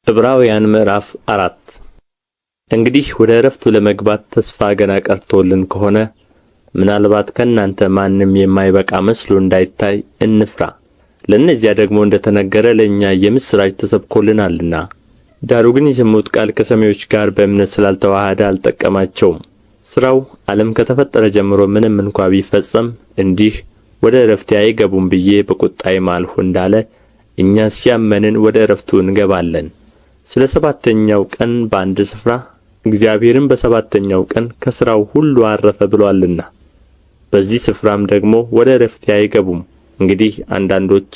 ዕብራውያን ምዕራፍ 4 እንግዲህ ወደ ዕረፍቱ ለመግባት ተስፋ ገና ቀርቶልን ከሆነ ምናልባት ከእናንተ ማንም የማይበቃ መስሎ እንዳይታይ እንፍራ። ለእነዚያ ደግሞ እንደ ተነገረ ለእኛ የምሥራች ተሰብኮልናልና። ዳሩ ግን የሰሙት ቃል ከሰሚዎች ጋር በእምነት ስላልተዋሃደ አልጠቀማቸውም። ሥራው ዓለም ከተፈጠረ ጀምሮ ምንም እንኳ ቢፈጸም እንዲህ ወደ ዕረፍቴ አይገቡም ብዬ በቍጣዬ ማልሁ እንዳለ እኛስ ያመንን ወደ ዕረፍቱ እንገባለን። ስለ ሰባተኛው ቀን በአንድ ስፍራ እግዚአብሔርም በሰባተኛው ቀን ከሥራው ሁሉ ዐረፈ ብሎአልና፣ በዚህ ስፍራም ደግሞ ወደ ዕረፍቴ አይገቡም። እንግዲህ አንዳንዶች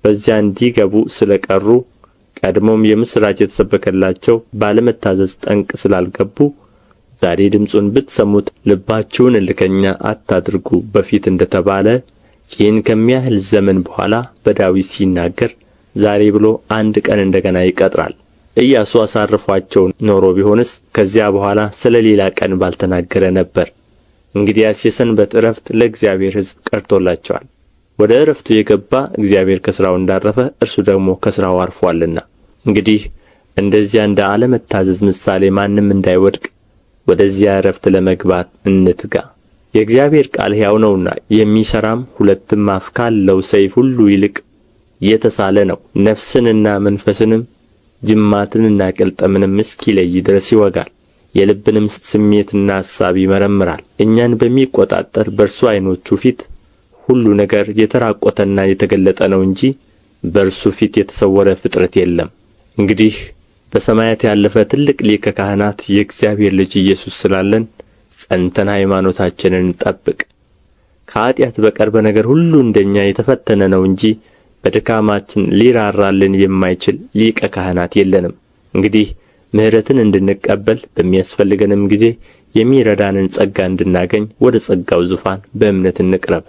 በዚያ እንዲገቡ ስለ ቀሩ ቀድሞም የምሥራች የተሰበከላቸው ባለመታዘዝ ጠንቅ ስላልገቡ ዛሬ ድምፁን ብትሰሙት ልባችሁን እልከኛ አታድርጉ በፊት እንደ ተባለ ይህን ከሚያህል ዘመን በኋላ በዳዊት ሲናገር ዛሬ ብሎ አንድ ቀን እንደ ገና ይቀጥራል። ኢያሱ አሳርፏቸው ኖሮ ቢሆንስ ከዚያ በኋላ ስለ ሌላ ቀን ባልተናገረ ነበር። እንግዲያስ የሰንበት ዕረፍት ለእግዚአብሔር ሕዝብ ቀርቶላቸዋል። ወደ ዕረፍቱ የገባ እግዚአብሔር ከሥራው እንዳረፈ እርሱ ደግሞ ከሥራው አርፎአልና። እንግዲህ እንደዚያ እንደ አለመታዘዝ ምሳሌ ማንም እንዳይወድቅ ወደዚያ ዕረፍት ለመግባት እንትጋ። የእግዚአብሔር ቃል ሕያው ነውና የሚሠራም ሁለትም አፍ ካለው ሰይፍ ሁሉ ይልቅ የተሳለ ነው፣ ነፍስንና መንፈስንም ጅማትንና ቅልጥምንም እስኪለይ ድረስ ይወጋል፣ የልብንም ስሜትና አሳብ ይመረምራል። እኛን በሚቆጣጠር በእርሱ ዓይኖቹ ፊት ሁሉ ነገር የተራቆተና የተገለጠ ነው እንጂ በእርሱ ፊት የተሰወረ ፍጥረት የለም። እንግዲህ በሰማያት ያለፈ ትልቅ ሊቀ ካህናት የእግዚአብሔር ልጅ ኢየሱስ ስላለን ጸንተን ሃይማኖታችንን እንጠብቅ። ከኃጢአት በቀር በነገር ሁሉ እንደ እኛ የተፈተነ ነው እንጂ በድካማችን ሊራራልን የማይችል ሊቀ ካህናት የለንም። እንግዲህ ምሕረትን እንድንቀበል በሚያስፈልገንም ጊዜ የሚረዳንን ጸጋ እንድናገኝ ወደ ጸጋው ዙፋን በእምነት እንቅረብ።